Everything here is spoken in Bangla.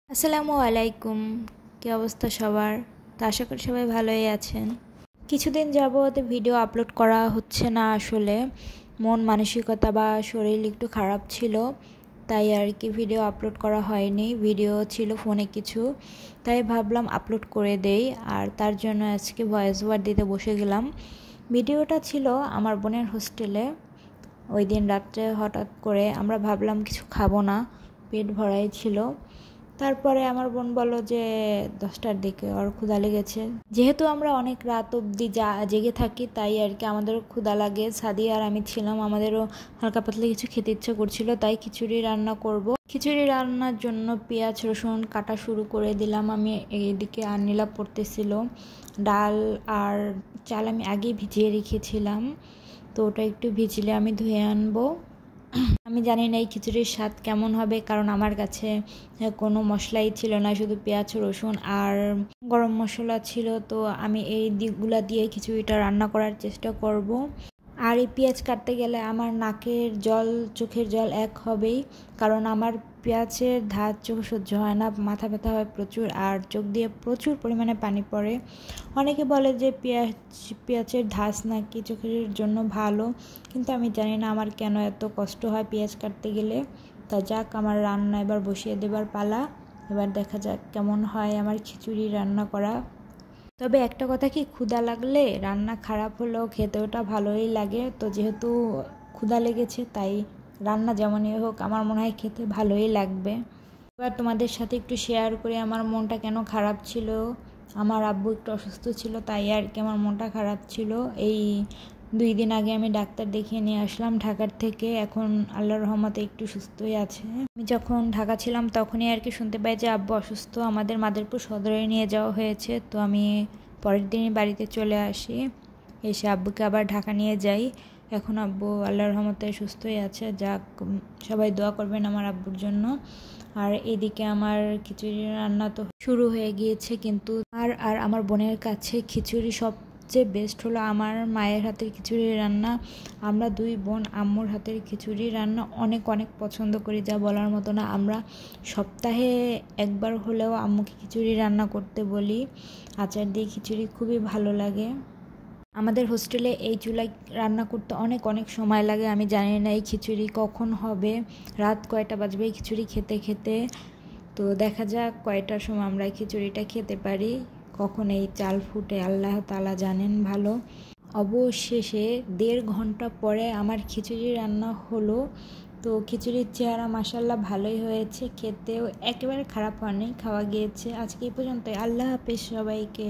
আসসালামু আলাইকুম। কি অবস্থা সবার? তো আশা করি সবাই ভালোই আছেন। কিছুদিন যাবত ভিডিও আপলোড করা হচ্ছে না, আসলে মন মানসিকতা বা শরীর একটু খারাপ ছিল, তাই আর কি ভিডিও আপলোড করা হয়নি। ভিডিও ছিল ফোনে কিছু, তাই ভাবলাম আপলোড করে দেই, আর তার জন্য আজকে ভয়েস ওভার দিতে বসে গেলাম। ভিডিওটা ছিল আমার বোনের হোস্টেলে। ওই দিন রাত্রে হঠাৎ করে আমরা ভাবলাম কিছু খাবো না, পেট ভরাই ছিল। তারপরে আমার বোন বলল যে 10টার দিকে ওর ক্ষুধা লেগেছে। যেহেতু আমরা অনেক রাত অবধি জেগে থাকি, তাই আর কি আমাদেরও ক্ষুধা লাগে। সাদিয়া আর আমি ছিলাম, আমাদেরও হালকা পাতলা কিছু খেতে ইচ্ছে করছিল, তাই খিচুড়ি রান্না করব। খিচুড়ি রান্নার জন্য পেঁয়াজ রসুন কাটা শুরু করে দিলাম। আমি এইদিকে আনিলা পড়তেছিল। ডাল আর চাল আমি আগেই ভিজিয়ে রেখেছিলাম, তো ওটা একটু ভিজলে আমি ধুয়ে আনবো। আমি জানি না এই খিচুড়ির স্বাদ কেমন হবে, কারণ আমার কাছে কোনো মশলাই ছিল না, শুধু পেঁয়াজ রসুন আর গরম মশলা ছিল। তো আমি এই দিকগুলা দিয়ে খিচুড়িটা রান্না করার চেষ্টা করব। আর এই পেঁয়াজ কাটতে গেলে আমার নাকের জল চোখের জল এক হবেই, কারণ আমার পেঁয়াজের ধার চোখ সহ্য হয় না, মাথা ব্যথা হয় প্রচুর, আর চোখ দিয়ে প্রচুর পরিমাণে পানি পড়ে। অনেকে বলে যে পেঁয়াজের ধাস নাকি চোখের জন্য ভালো, কিন্তু আমি জানি না আমার কেন এত কষ্ট হয় পেঁয়াজ কাটতে গেলে। তা যাক, আমার রান্না এবার বসিয়ে দেবার পালা। এবার দেখা যাক কেমন হয় আমার খিচুড়ি রান্না করা। তবে একটা কথা কি, ক্ষুধা লাগলে রান্না খারাপ হলেও খেতে ওটা ভালোই লাগে। তো যেহেতু ক্ষুধা লেগেছে, তাই রান্না যেমনই হোক আমার মনে হয় খেতে ভালোই লাগবে। এবার তোমাদের সাথে একটু শেয়ার করি আমার মনটা কেন খারাপ ছিল। আমার আব্বু একটু অসুস্থ ছিল, তাই আর কি আমার মনটা খারাপ ছিল। এই 2 দিন আগে আমি ডাক্তার দেখিয়ে নিয়ে আসলাম ঢাকার থেকে। এখন আল্লাহর রহমতে একটু সুস্থই আছে। আমি যখন ঢাকা ছিলাম তখনই আর কি শুনতে পাই যে আব্বু অসুস্থ, আমাদের মাদারীপুর সদরে নিয়ে যাওয়া হয়েছে। তো আমি পরের দিনই বাড়িতে চলে আসি, এসে আব্বুকে আবার ঢাকা নিয়ে যাই। এখন আব্বু আল্লাহর রহমতে সুস্থই আছে। যাক, সবাই দোয়া করবেন আমার আব্বুর জন্য। আর এদিকে আমার খিচুড়ি রান্না তো শুরু হয়ে গিয়েছে, কিন্তু আর আমার বোনের কাছে খিচুড়ি সবচেয়ে বেস্ট হলো আমার মায়ের হাতের খিচুড়ি রান্না। আমরা 2 বোন আম্মুর হাতের খিচুড়ি রান্না অনেক অনেক পছন্দ করি, যা বলার মতো না। আমরা সপ্তাহে একবার হলেও আম্মুকে খিচুড়ি রান্না করতে বলি। আচার দিয়ে খিচুড়ি খুবই ভালো লাগে। আমাদের হোস্টেলে এই চুলায় রান্না করতে অনেক অনেক সময় লাগে। আমি জানি না এই খিচুড়ি কখন হবে, রাত কয়টা বাজবে এই খিচুড়ি খেতে খেতে। তো দেখা যাক কয়টার সময় আমরা এই খিচুড়িটা খেতে পারি, কখন এই চাল ফুটে আল্লাহ তাআলা জানেন ভালো। অবশেষে 1.5 ঘন্টা পরে আমার খিচুড়ি রান্না হলো। তো খিচুড়ির চেহারা মাশাআল্লাহ ভালোই হয়েছে, খেতেও একেবারে খারাপ হয়নি, খাওয়া গিয়েছে। আজকে এই পর্যন্তই। আল্লাহ হাফেজ সবাইকে।